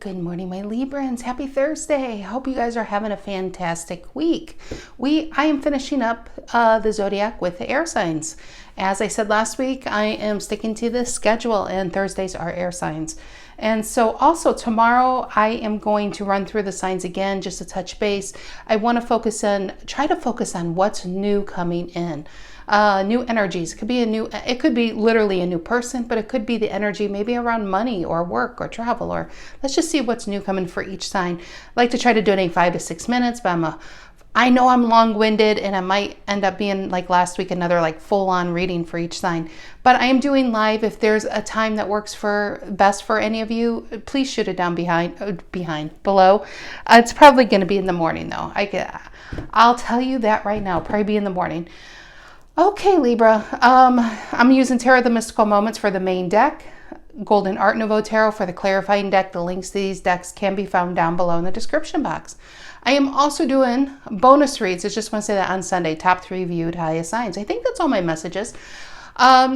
Good morning, my Librans. Happy Thursday. Hope you guys are having a fantastic week. I am finishing up the zodiac with the air signs. As I said last week, I am sticking to this schedule, and Thursdays are air signs. And so also tomorrow, I am going to run through the signs again just to touch base. I want to try to focus on what's new coming in. New energies. It could be literally a new person, but it could be the energy maybe around money or work or travel, or let's just see what's new coming for each sign. I like to try to donate 5 to 6 minutes, but I know I'm long-winded and I might end up being like last week, another like full-on reading for each sign. But I am doing live. If there's a time that works best for any of you, please shoot it down below. It's probably going to be in the morning though. I'll tell you that right now, probably be in the morning. Okay, Libra, I'm using Tarot of the Mystical Moments for the main deck, Golden Art Nouveau Tarot for the clarifying deck. The links to these decks can be found down below in the description box. I am also doing bonus reads. I just want to say that on Sunday, top 3 viewed highest signs. I think that's all my messages.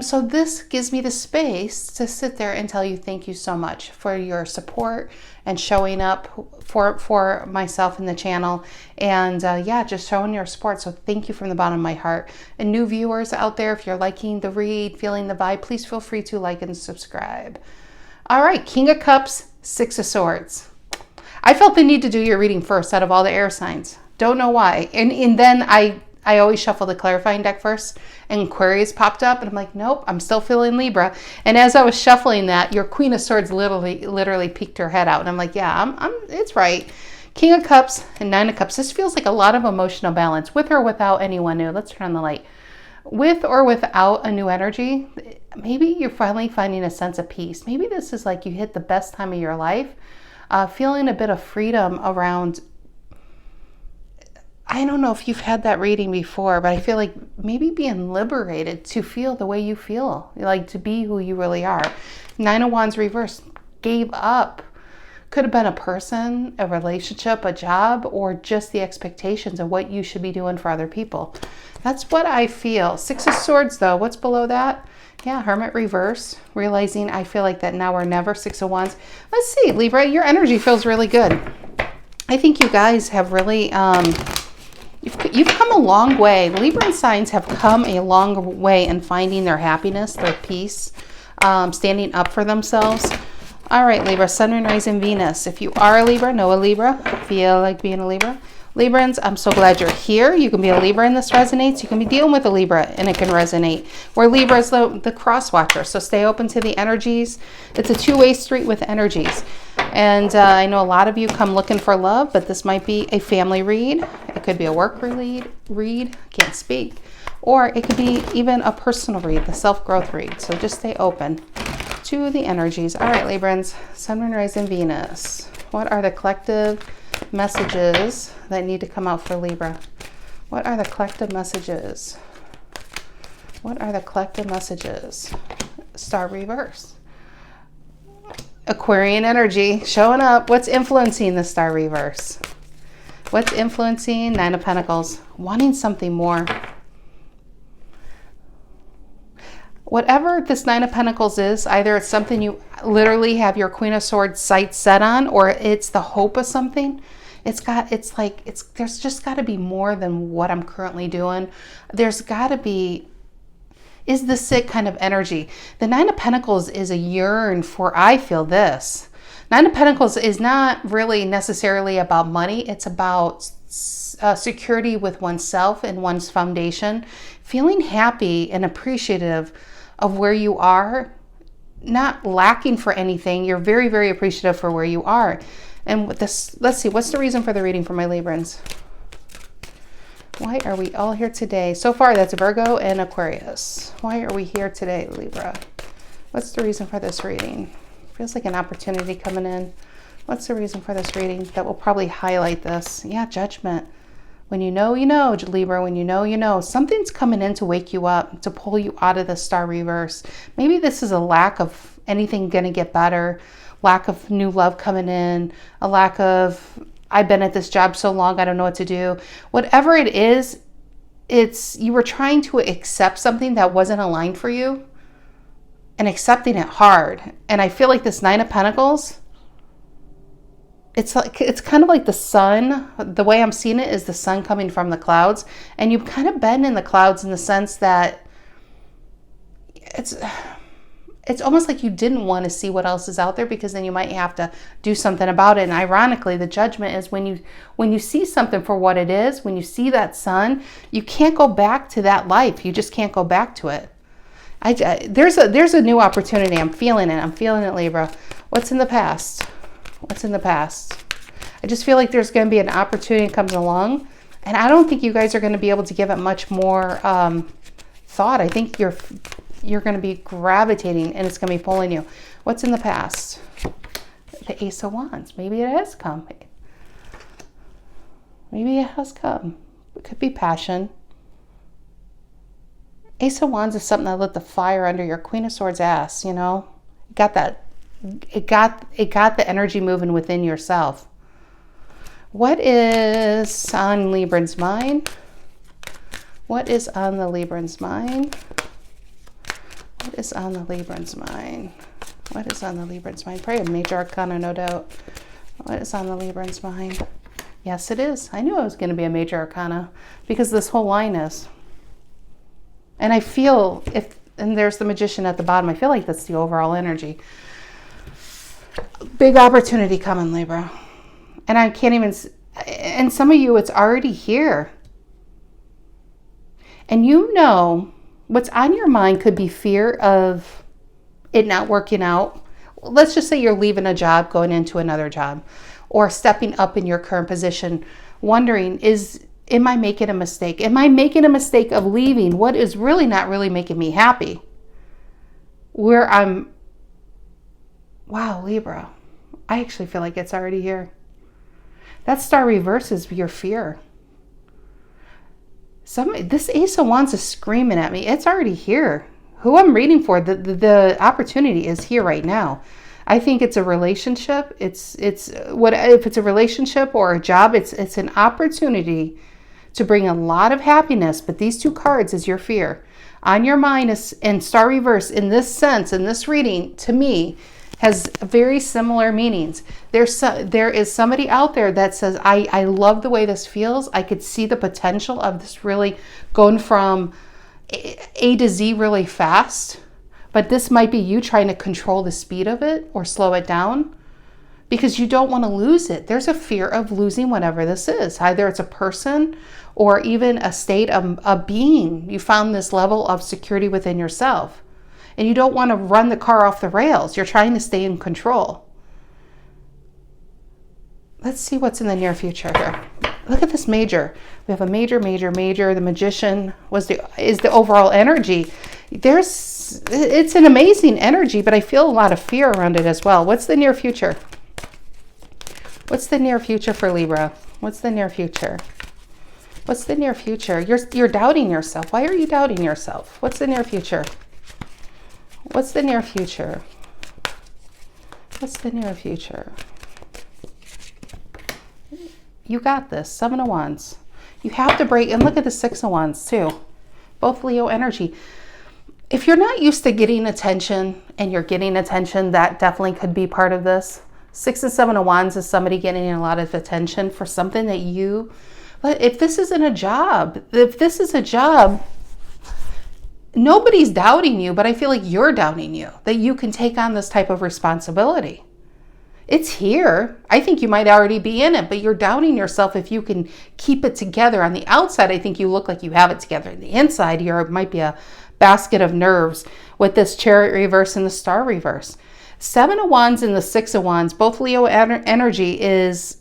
So this gives me the space to sit there and tell you thank you so much for your support and showing up for myself in the channel, and just showing your support. So thank you from the bottom of my heart. And new viewers out there, if you're liking the read, feeling the vibe, please feel free to like and subscribe. All right, King of Cups, Six of Swords. I felt the need to do your reading first out of all the air signs. Don't know why. And then I always shuffle the clarifying deck first, and Aquarius popped up, and I'm like, nope, I'm still feeling Libra. And as I was shuffling that, your Queen of Swords literally peeked her head out, and I'm like, yeah, it's right. King of Cups and Nine of Cups. This feels like a lot of emotional balance, with or without anyone new. Let's turn on the light. With or without a new energy, maybe you're finally finding a sense of peace. Maybe this is like you hit the best time of your life, feeling a bit of freedom around. I don't know if you've had that reading before, but I feel like maybe being liberated to feel the way you feel, like to be who you really are. Nine of Wands reversed, gave up. Could have been a person, a relationship, a job, or just the expectations of what you should be doing for other people. That's what I feel. Six of Swords though, what's below that? Yeah, Hermit reverse, realizing I feel like that now or never. Six of Wands. Let's see, Libra, your energy feels really good. I think you guys have really, You've come a long way. Libra signs have come a long way in finding their happiness, their peace, standing up for themselves. All right, Libra, Sun, Moon, Rising, Venus. If you are a Libra, know a Libra, feel like being a Libra. Librans, I'm so glad you're here. You can be a Libra and this resonates. You can be dealing with a Libra and it can resonate. Where Libra is the cross watcher, so stay open to the energies. It's a two-way street with energies. And I know a lot of you come looking for love, but this might be a family read. It could be a work read, can't speak. Or it could be even a personal read, the self-growth read. So just stay open to the energies. All right, Librans, Sun, Moon, Rising, Venus. What are the collective messages that need to come out for Libra? What are the collective messages? What are the collective messages? Star reverse. Aquarian energy showing up. What's influencing the Star reverse? What's influencing Nine of Pentacles? Wanting something more. Whatever this Nine of Pentacles is, either it's something you literally have your Queen of Swords sights set on, or it's the hope of something. There's just got to be more than what I'm currently doing. There's got to be, is this it kind of energy. The Nine of Pentacles is a yearn for, I feel this. Nine of Pentacles is not really necessarily about money. It's about security with oneself and one's foundation. Feeling happy and appreciative of where you are, not lacking for anything. You're very, very appreciative for where you are. And with this, let's see, what's the reason for the reading for my Librans? Why are we all here today? So far, that's Virgo and Aquarius. Why are we here today, Libra? What's the reason for this reading? Feels like an opportunity coming in. What's the reason for this reading that will probably highlight this? Yeah, Judgment. When you know, Libra. When you know. Something's coming in to wake you up, to pull you out of the Star reverse. Maybe this is a lack of anything going to get better, lack of new love coming in, a lack of, I've been at this job so long, I don't know what to do. Whatever it is, you were trying to accept something that wasn't aligned for you and accepting it hard. And I feel like this Nine of Pentacles it's like, it's kind of like the sun. The way I'm seeing it is the sun coming from the clouds, and you've kind of been in the clouds in the sense that it's almost like you didn't want to see what else is out there, because then you might have to do something about it. And ironically, the judgment is when you see something for what it is, when you see that sun, you can't go back to that life. You just can't go back to it. There's a new opportunity. I'm feeling it. I'm feeling it, Libra. What's in the past? What's in the past? I just feel like there's going to be an opportunity that comes along, and I don't think you guys are going to be able to give it much more thought. I think you're going to be gravitating, and it's going to be pulling you. What's in the past? The Ace of Wands. Maybe it has come. Maybe it has come. It could be passion. Ace of Wands is something that lit the fire under your Queen of Swords ass, you know? Got that. It got the energy moving within yourself. What is on Libra's mind? What is on the Libra's mind? What is on the Libra's mind? What is on the Libra's mind? Probably a major arcana, no doubt. What is on the Libra's mind? Yes, it is. I knew it was going to be a major arcana, because this whole line is. And I feel, and there's the Magician at the bottom, I feel like that's the overall energy. Big opportunity coming, Libra. And I can't even, and some of you, it's already here. And you know, what's on your mind could be fear of it not working out. Let's just say you're leaving a job, going into another job, or stepping up in your current position, wondering, am I making a mistake? Am I making a mistake of leaving what is really not really making me happy? Wow, Libra, I actually feel like it's already here. That star reverse is your fear. This Ace of Wands is screaming at me. It's already here. Who I'm reading for, the opportunity is here right now. I think it's a relationship. If it's a relationship or a job, it's an opportunity to bring a lot of happiness. But these two cards is your fear. On your mind is, and star reverse in this sense, in this reading, to me, has very similar meanings. There is somebody out there that says, I love the way this feels. I could see the potential of this really going from A to Z really fast. But this might be you trying to control the speed of it or slow it down, because you don't want to lose it. There's a fear of losing whatever this is. Either it's a person or even a state of a being. You found this level of security within yourself. And you don't want to run the car off the rails. You're trying to stay in control. Let's see what's in the near future here. Look at this major. We have a major, major, major. The Magician is the overall energy. It's an amazing energy, but I feel a lot of fear around it as well. What's the near future? What's the near future for Libra? What's the near future? What's the near future? You're doubting yourself. Why are you doubting yourself? What's the near future? What's the near future? What's the near future? You got this. 7 of Wands. You have to break, and look at the 6 of Wands too. Both Leo energy. If you're not used to getting attention and you're getting attention, that definitely could be part of this. 6 and 7 of Wands is somebody getting a lot of attention for something that but if this isn't a job, nobody's doubting you, but I feel like you're doubting you, that you can take on this type of responsibility. It's here. I think you might already be in it, but you're doubting yourself if you can keep it together. On the outside, I think you look like you have it together. On the inside, you might be a basket of nerves with this Chariot reverse and the Star reverse. 7 of Wands and the 6 of Wands, both Leo energy is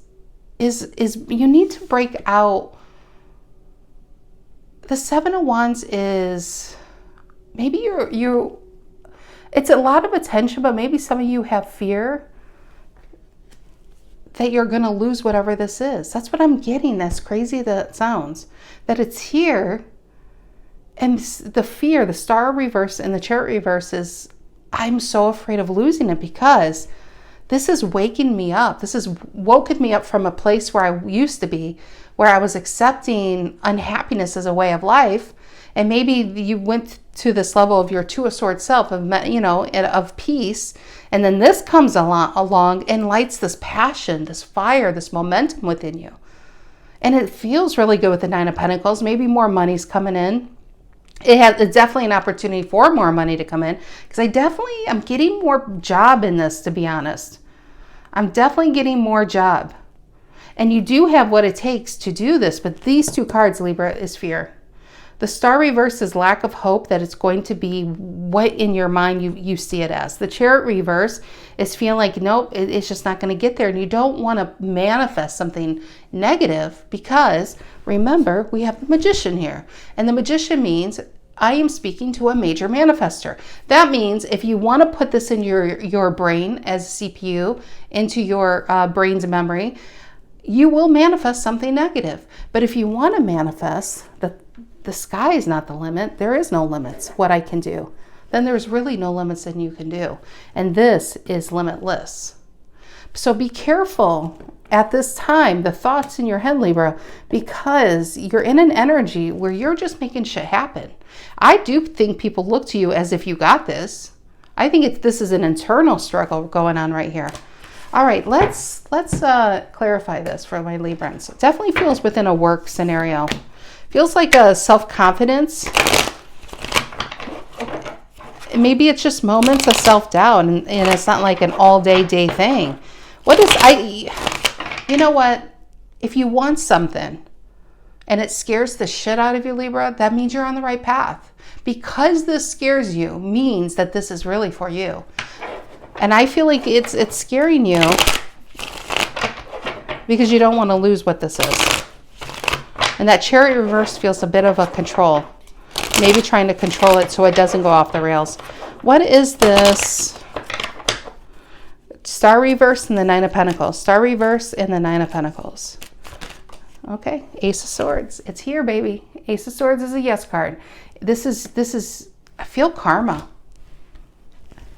you need to break out. The 7 of Wands is maybe it's a lot of attention, but maybe some of you have fear that you're going to lose whatever this is. That's what I'm getting, as crazy that sounds, that it's here. And the fear, the Star reverse and the Chariot reverse is, I'm so afraid of losing it, because this is waking me up. This has woken me up from a place where I used to be, where I was accepting unhappiness as a way of life. And maybe you went to this level of your Two of Swords self, of peace. And then this comes along and lights this passion, this fire, this momentum within you. And it feels really good with the Nine of Pentacles. Maybe more money's coming in. It's definitely an opportunity for more money to come in, because I'm getting more job in this, to be honest. I'm definitely getting more job. And you do have what it takes to do this, but these two cards, Libra, is fear. The Star reverse is lack of hope that it's going to be what in your mind you see it as. The Chariot reverse is feeling like, nope, it's just not going to get there. And you don't want to manifest something negative, because remember, we have the Magician here. And the Magician means I am speaking to a major manifester. That means if you want to put this in your brain as CPU, into your brain's memory, you will manifest something negative. But if you want to manifest the sky is not the limit, there is no limits, what I can do, then there's really no limits that you can do. And this is limitless. So be careful at this time, the thoughts in your head, Libra, because you're in an energy where you're just making shit happen. I do think people look to you as if you got this. I think this is an internal struggle going on right here. All right, let's clarify this for my Librans. It definitely feels within a work scenario. Feels like a self-confidence. Maybe it's just moments of self-doubt, and it's not like an all-day thing. You know what? If you want something and it scares the shit out of you, Libra, that means you're on the right path. Because this scares you means that this is really for you. And I feel like it's scaring you because you don't want to lose what this is. And that Chariot reverse feels a bit of a control. Maybe trying to control it so it doesn't go off the rails. What is this? Star reverse and the Nine of Pentacles. Star reverse and the Nine of Pentacles. Okay, Ace of Swords. It's here, baby. Ace of Swords is a yes card. This is I feel karma.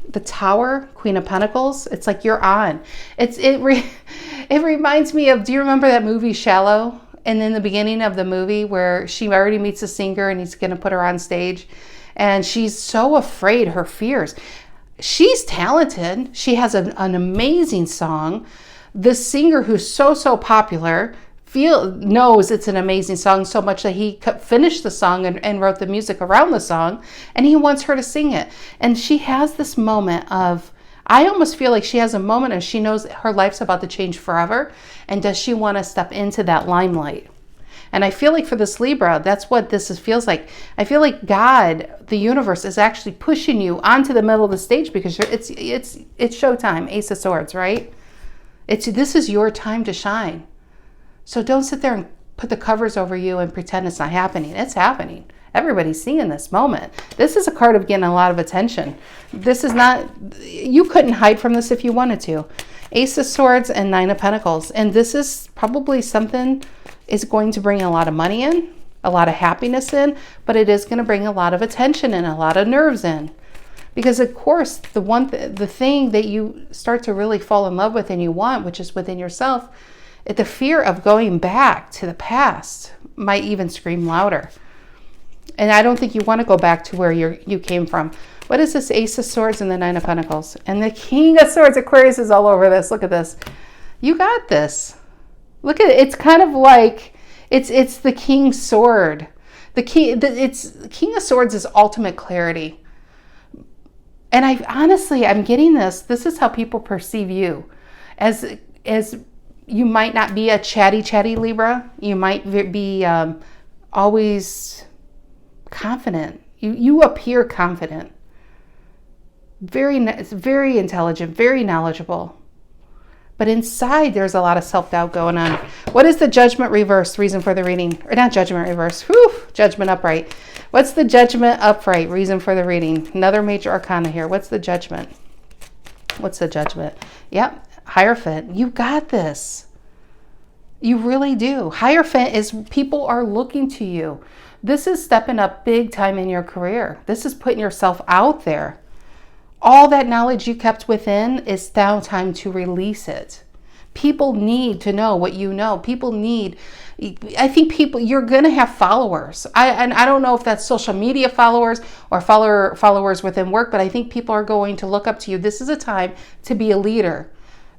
The Tower, Queen of Pentacles, it's like you're on. It reminds me of, do you remember that movie Shallow? And in the beginning of the movie where she already meets a singer and he's going to put her on stage, and she's so afraid, her fears. She's talented. She has an amazing song. The singer, who's so popular, knows it's an amazing song so much that he finished the song and wrote the music around the song, and he wants her to sing it. And she has this moment of, I almost feel like she has a moment of, she knows her life's about to change forever, and does she want to step into that limelight? And I feel like for this Libra, that's what this feels like. I feel like God, the universe, is actually pushing you onto the middle of the stage, because it's showtime. Ace of Swords, right? This is your time to shine. So don't sit there and put the covers over you and pretend it's not happening. It's happening. Everybody's seeing this moment. This is a card of getting a lot of attention. This is not, you couldn't hide from this if you wanted to. Ace of Swords and Nine of Pentacles. And this is probably something is going to bring a lot of money in, a lot of happiness in, but it is going to bring a lot of attention and a lot of nerves in. Because of course, the thing that you start to really fall in love with and you want, which is within yourself, the fear of going back to the past might even scream louder. And I don't think you want to go back to where you came from. What is this Ace of Swords and the Nine of Pentacles? And the King of Swords. Aquarius is all over this. Look at this. You got this. Look at it. It's kind of like, it's the King's Sword. King of Swords is ultimate clarity. And I'm getting this. This is how people perceive you. As you might not be a chatty Libra. You might be always confident. You appear confident. Very intelligent, very knowledgeable. But inside, there's a lot of self-doubt going on. What is the Judgment reverse? Reason for the reading. Or not Judgment reverse. Whew, Judgment upright. What's the Judgment upright? Reason for the reading. Another major arcana here. What's the Judgment? What's the Judgment? Yep. Hierophant. You got this. You really do. Hierophant is people are looking to you. This is stepping up big time in your career. This is putting yourself out there. All that knowledge you kept within is now time to release it. People need to know what you know. I think you're going to have followers. I don't know if that's social media followers or followers within work, but I think people are going to look up to you. This is a time to be a leader.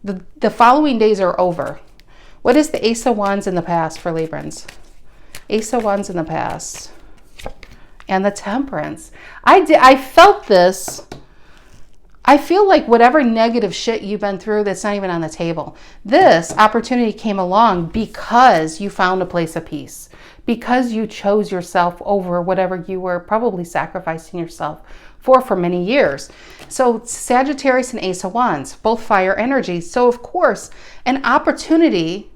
The following days are over. What is the Ace of Wands in the past for Librans? Ace of Wands in the past. And the Temperance. I felt this. I feel like whatever negative shit you've been through, that's not even on the table. This opportunity came along because you found a place of peace. Because you chose yourself over whatever you were probably sacrificing yourself for many years. So Sagittarius and Ace of Wands, both fire energies. So of course, an opportunity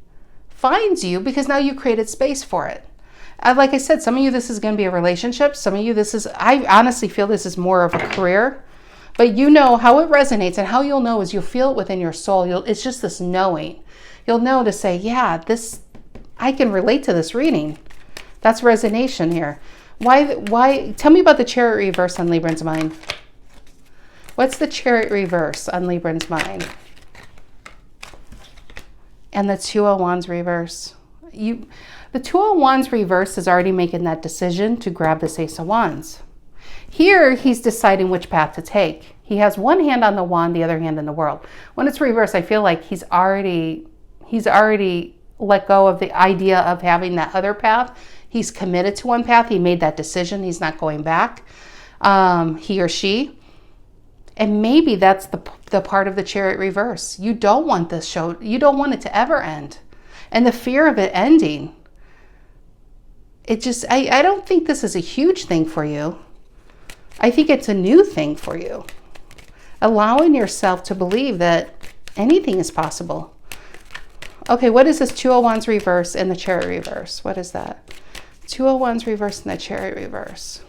finds you because now you created space for it. Like I said, some of you, this is going to be a relationship. Some of you, I honestly feel this is more of a career. But you know how it resonates, and how you'll know is you'll feel it within your soul. It's just this knowing. You'll know to say, yeah, I can relate to this reading. That's resonation here. Why? Tell me about the Chariot reverse on Libran's mind. What's the Chariot reverse on Libran's mind? And the Two of Wands reverse. The Two of Wands reverse is already making that decision to grab this Ace of Wands. Here, he's deciding which path to take. He has one hand on the wand, the other hand in the world. When it's reversed, I feel like he's already let go of the idea of having that other path. He's committed to one path. He made that decision. He's not going back, he or she. And maybe that's the part of the Chariot reverse. You don't want this show. You don't want it to ever end. And the fear of it ending, I don't think this is a huge thing for you. I think it's a new thing for you. Allowing yourself to believe that anything is possible. Okay, what is this Two of Wands reverse and the Chariot reverse? What is that? Two of Wands reverse and the Chariot reverse.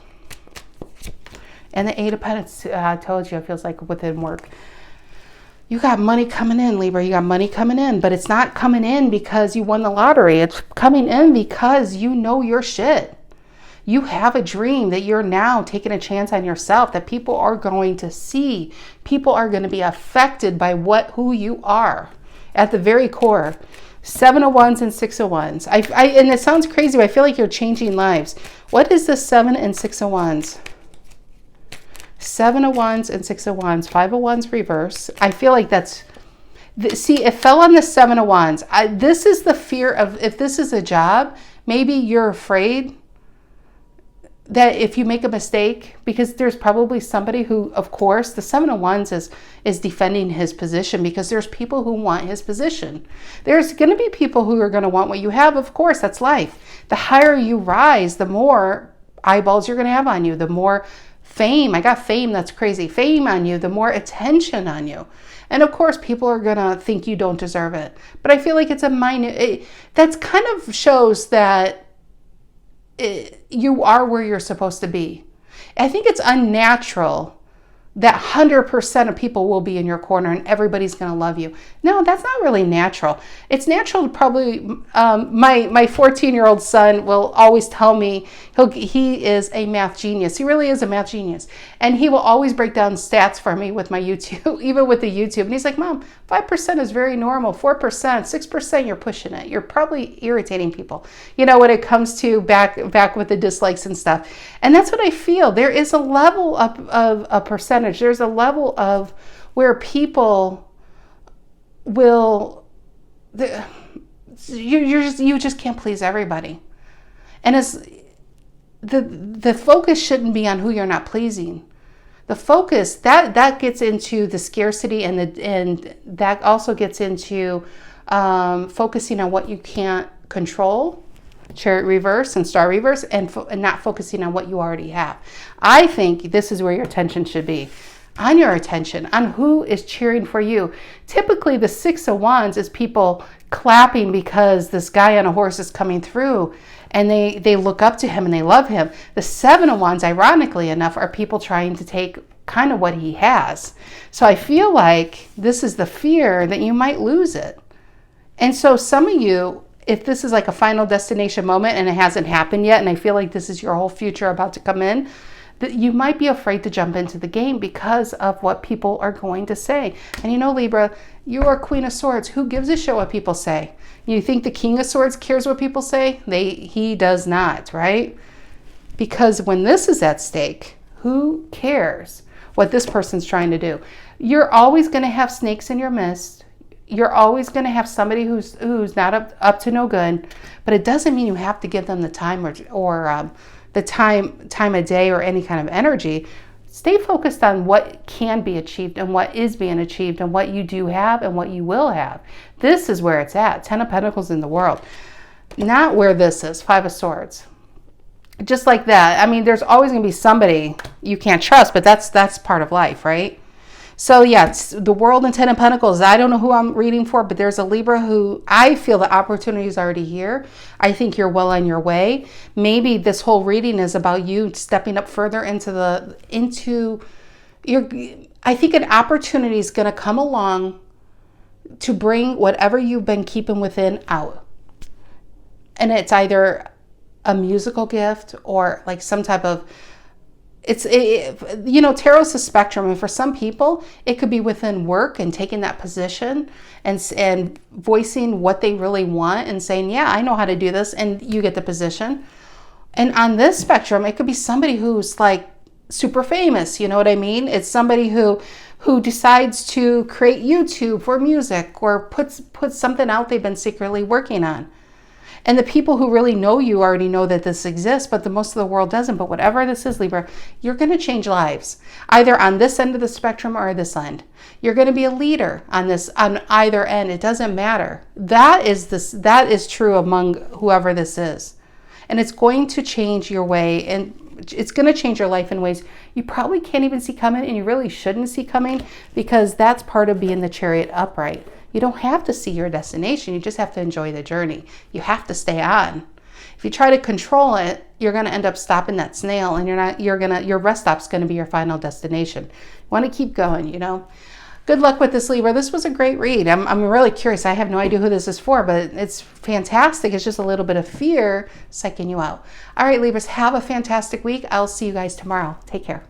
And the Eight of Pentacles, I told you, it feels like within work. You got money coming in, Libra. You got money coming in, but it's not coming in because you won the lottery. It's coming in because you know your shit. You have a dream that you're now taking a chance on yourself, that people are going to see. People are going to be affected by who you are at the very core. Seven of Wands and Six of Wands. And it sounds crazy, but I feel like you're changing lives. What is the Seven and Six of Wands? Seven of Wands and Six of Wands. Five of Wands reverse. I feel like see, it fell on the Seven of Wands. This is the fear of, if this is a job, maybe you're afraid that if you make a mistake, because there's probably somebody who, of course, the Seven of Wands is defending his position, because there's people who want his position. There's going to be people who are going to want what you have. Of course, that's life. The higher you rise, the more eyeballs you're going to have on you, the more fame. I got fame. That's crazy. Fame on you, the more attention on you. And of course, people are going to think you don't deserve it. But I feel like it's that's kind of shows that you are where you're supposed to be. I think it's unnatural that 100% of people will be in your corner and everybody's going to love you. No, that's not really natural. It's natural to probably, my 14-year-old son will always tell me he is a math genius. He really is a math genius. And he will always break down stats for me with my YouTube, even with the YouTube. And he's like, Mom, 5% is very normal. 4%, 6%, you're pushing it. You're probably irritating people, when it comes to back with the dislikes and stuff. And that's what I feel. There is a level of a percentage. There's a level of where people you just can't please everybody. And the focus shouldn't be on who you're not pleasing. The focus, that gets into the scarcity, and that also gets into focusing on what you can't control, Chariot reverse and Star reverse, and not focusing on what you already have. I think this is where your attention should be. On your attention, on who is cheering for you. Typically, the Six of Wands is people clapping because this guy on a horse is coming through, and they look up to him and they love him. The Seven of Wands, ironically enough, are people trying to take kind of what he has. So I feel like this is the fear that you might lose it. And so some of you, if this is like a final destination moment and it hasn't happened yet, and I feel like this is your whole future about to come in, You might be afraid to jump into the game because of what people are going to say. And you know, Libra, you are Queen of Swords. Who gives a shit what people say? You think the King of Swords cares what people say? He does not, right? Because when this is at stake, who cares what this person's trying to do? You're always going to have snakes in your midst. You're always going to have somebody who's not up to no good, but it doesn't mean you have to give them the time or the time of day or any kind of energy. Stay focused on what can be achieved and what is being achieved and what you do have and what you will have. This is where it's at. 10 of Pentacles in the world. Not where this is. 5 of Swords. Just like that. I mean, there's always going to be somebody you can't trust, but that's part of life, right? So yeah, it's the World and 10 of Pentacles. I don't know who I'm reading for, but there's a Libra who I feel the opportunity is already here. I think you're well on your way. Maybe this whole reading is about you stepping up further into your. I think an opportunity is going to come along to bring whatever you've been keeping within out. And it's either a musical gift or like some type of, you know, tarot's a spectrum, and for some people it could be within work and taking that position and voicing what they really want and saying, yeah, I know how to do this, and you get the position. And on this spectrum, it could be somebody who's like super famous, you know what I mean? It's somebody who decides to create YouTube for music or puts something out they've been secretly working on. And the people who really know you already know that this exists, but the most of the world doesn't. But whatever this is, Libra, you're going to change lives, either on this end of the spectrum or this end. You're going to be a leader on either end. It doesn't matter. That is true among whoever this is. And it's going to change your way, and it's going to change your life in ways you probably can't even see coming, and you really shouldn't see coming, because that's part of being the Chariot upright. You don't have to see your destination. You just have to enjoy the journey. You have to stay on. If you try to control it, you're going to end up stopping that snail, and your rest stop's going to be your final destination. You want to keep going, you know. Good luck with this, Libra. This was a great read. I'm really curious. I have no idea who this is for, but it's fantastic. It's just a little bit of fear psyching you out. All right, Libras, have a fantastic week. I'll see you guys tomorrow. Take care.